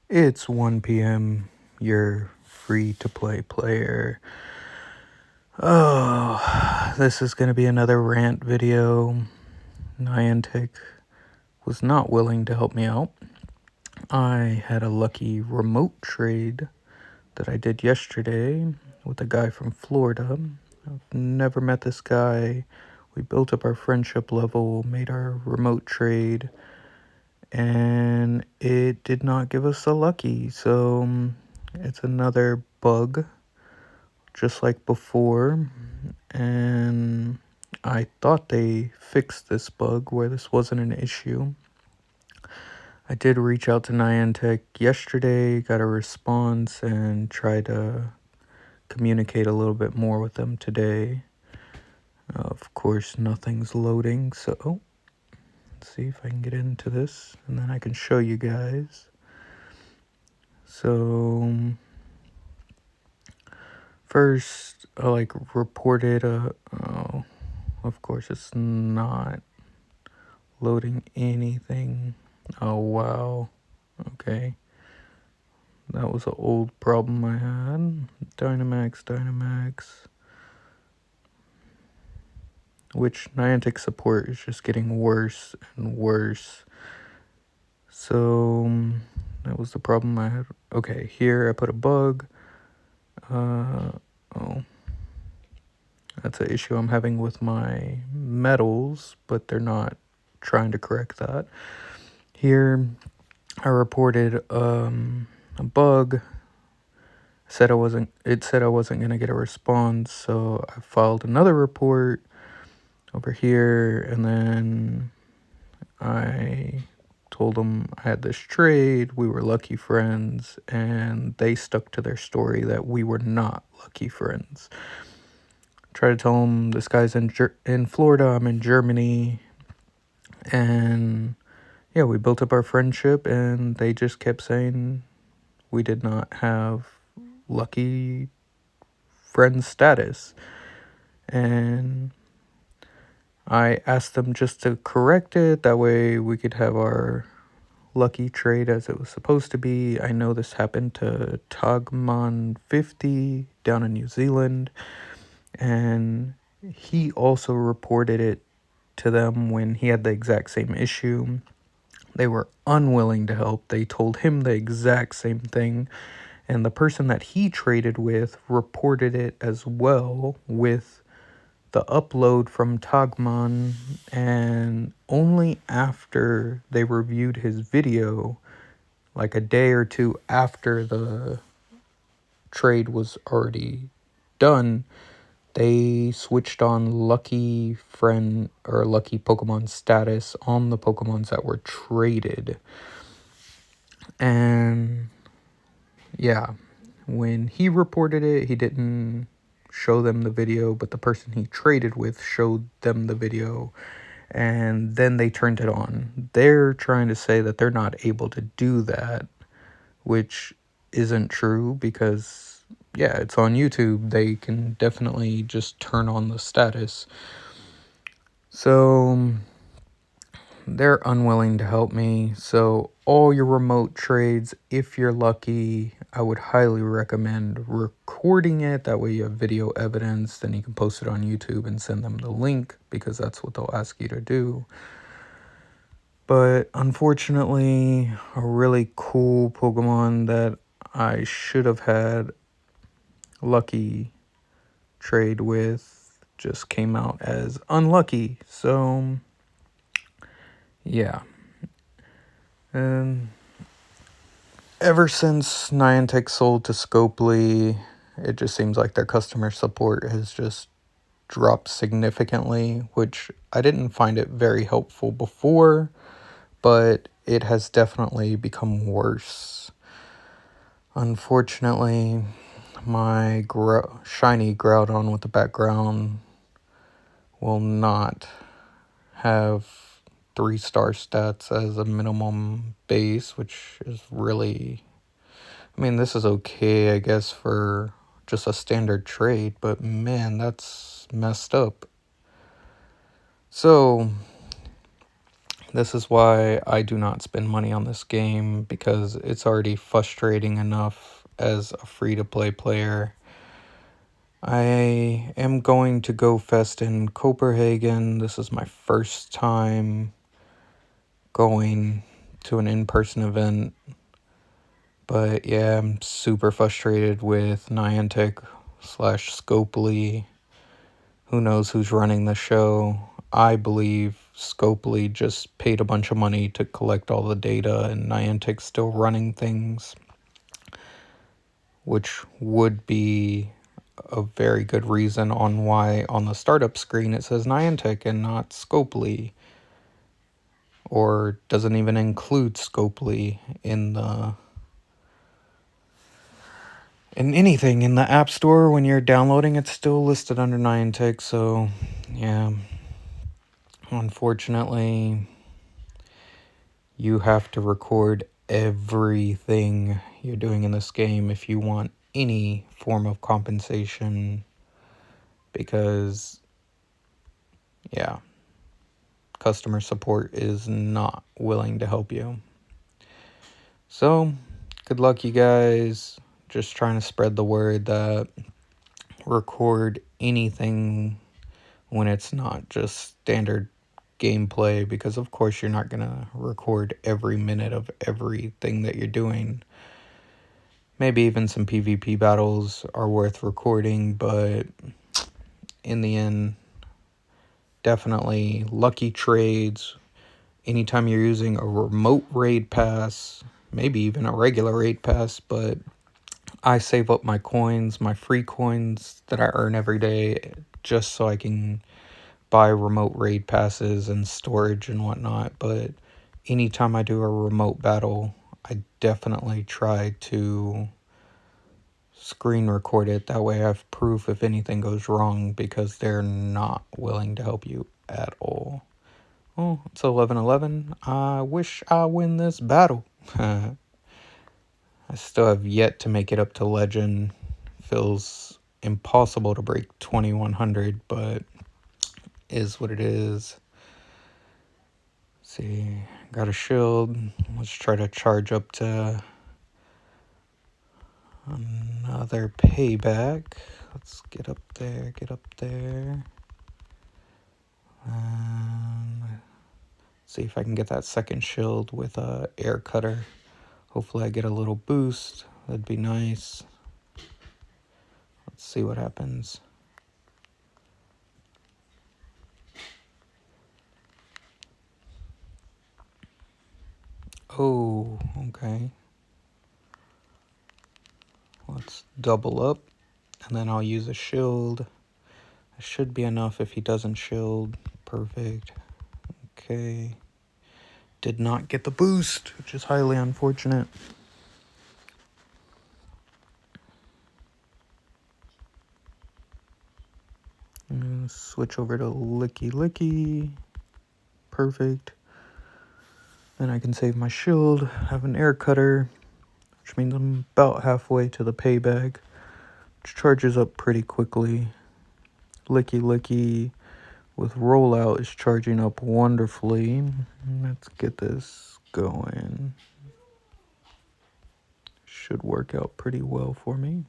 It's 1 p.m. You're free to play player. Oh, this is going to be another rant video. Niantic was not willing to help me out. I had a lucky remote trade that I did yesterday with a guy from Florida. I've never met this guy. We built up our friendship level, made our remote trade, and it did not give us a lucky. So it's another bug, just like before. And I thought they fixed this bug where this wasn't an issue. I did reach out to Niantic yesterday, got a response, and tried to communicate a little bit more with them today. Of course, nothing's loading, so let's see if I can get into this, and then I can show you guys. So first, I reported oh, of course it's not loading anything. Oh wow, okay. That was an old problem I had. Dynamax. Which Niantic support is just getting worse and worse. So that was the problem I had. Okay, here I put a bug. Oh, that's an issue I'm having with my metals, but they're not trying to correct that. Here I reported a bug. It said I wasn't gonna get a response, so I filed another report over here, and then I told them I had this trade, we were lucky friends, and they stuck to their story that we were not lucky friends. Try to tell them this guy's in Florida, I'm in Germany, and yeah, we built up our friendship, and they just kept saying we did not have lucky friend status. And I asked them just to correct it, that way we could have our lucky trade as it was supposed to be. I know this happened to Togman50 down in New Zealand, and he also reported it to them when he had the exact same issue. They were unwilling to help. They told him the exact same thing, and the person that he traded with reported it as well with the upload from Togman, and only after they reviewed his video, like a day or two after the trade was already done, they switched on lucky friend or lucky Pokemon status on the Pokemons that were traded. And yeah, when he reported it, he didn't show them the video, but the person he traded with showed them the video, and then they turned it on. They're trying to say that they're not able to do that, which isn't true because, yeah, it's on YouTube. They can definitely just turn on the status. So they're unwilling to help me. So all your remote trades, if you're lucky, I would highly recommend recording it. That way you have video evidence. Then you can post it on YouTube and send them the link, because that's what they'll ask you to do. But unfortunately, a really cool Pokemon that I should have had lucky trade with just came out as unlucky. So yeah. And ever since Niantic sold to Scopely, it just seems like their customer support has just dropped significantly, which I didn't find it very helpful before, but it has definitely become worse. Unfortunately, my shiny Groudon with the background will not have 3-star stats as a minimum base, which is really, I mean, this is okay, I guess, for just a standard trade, but man, that's messed up. So This is why I do not spend money on this game, because it's already frustrating enough as a free-to-play player. I am going to Go Fest in Copenhagen. This is my first time going to an in-person event. But yeah, I'm super frustrated with Niantic slash Scopely. Who knows who's running the show? I believe Scopely just paid a bunch of money to collect all the data, and Niantic's still running things, which would be a very good reason on why on the startup screen it says Niantic and not Scopely, or doesn't even include Scopely in anything in the App Store. When you're downloading, it's still listed under Niantic. So yeah, unfortunately, you have to record everything you're doing in this game if you want any form of compensation, because yeah, customer support is not willing to help you. So good luck, you guys. Just trying to spread the word that record anything when it's not just standard gameplay, because of course you're not going to record every minute of everything that you're doing. Maybe even some PvP battles are worth recording, but in the end, definitely lucky trades. Anytime you're using a remote raid pass, maybe even a regular raid pass, but I save up my coins, my free coins that I earn every day, just so I can buy remote raid passes and storage and whatnot. But anytime I do a remote battle, I definitely try to screen record it. That way I have proof if anything goes wrong, because they're not willing to help you at all. Oh, it's 11:11. I wish I win this battle. I still have yet to make it up to legend. Feels impossible to break 2100, but is what it is. See, got a shield. Let's try to charge up to another payback. Let's get up there, see if I can get that second shield with a air cutter. Hopefully I get a little boost. That'd be nice. Let's see what happens. Oh, okay. Let's double up, and then I'll use a shield. It should be enough if he doesn't shield. Perfect. Okay. Did not get the boost, which is highly unfortunate. Switch over to Licky Licky. Perfect. Then I can save my shield, have an air cutter, which means I'm about halfway to the payback, which charges up pretty quickly. Licky Licky with rollout is charging up wonderfully. Let's get this going. Should work out pretty well for me.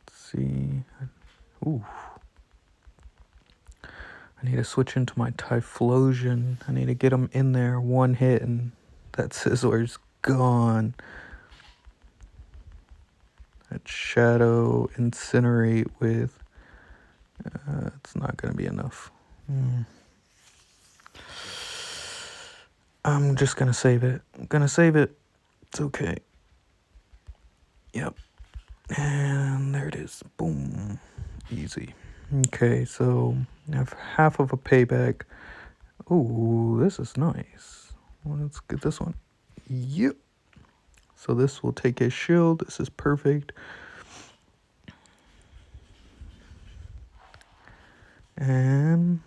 Let's see. Ooh. I need to switch into my Typhlosion. I need to get him in there, one hit, and that Sizzler's gone. That Shadow Incinerate with... it's not going to be enough. I'm just going to save it. I'm going to save it. It's okay. Yep. And there it is. Boom. Easy. Okay, so I have half of a payback. Ooh, this is nice. Well, let's get this one. Yep. So this will take his shield. This is perfect. And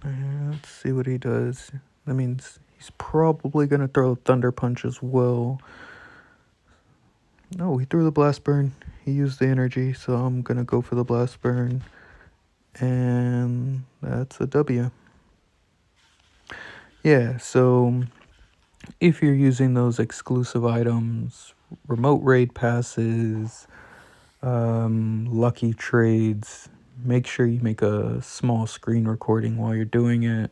let's see what he does. That means he's probably going to throw Thunder Punch as well. No, he threw the Blast Burn. He used the energy, so I'm going to go for the Blast Burn. And that's a W. Yeah, so if you're using those exclusive items, remote raid passes, lucky trades, make sure you make a small screen recording while you're doing it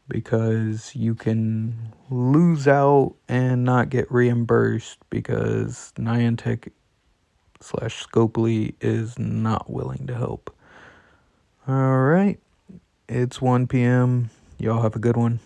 because you can lose out and not get reimbursed because Niantic slash Scopely is not willing to help. All right, it's 1 p.m. Y'all have a good one.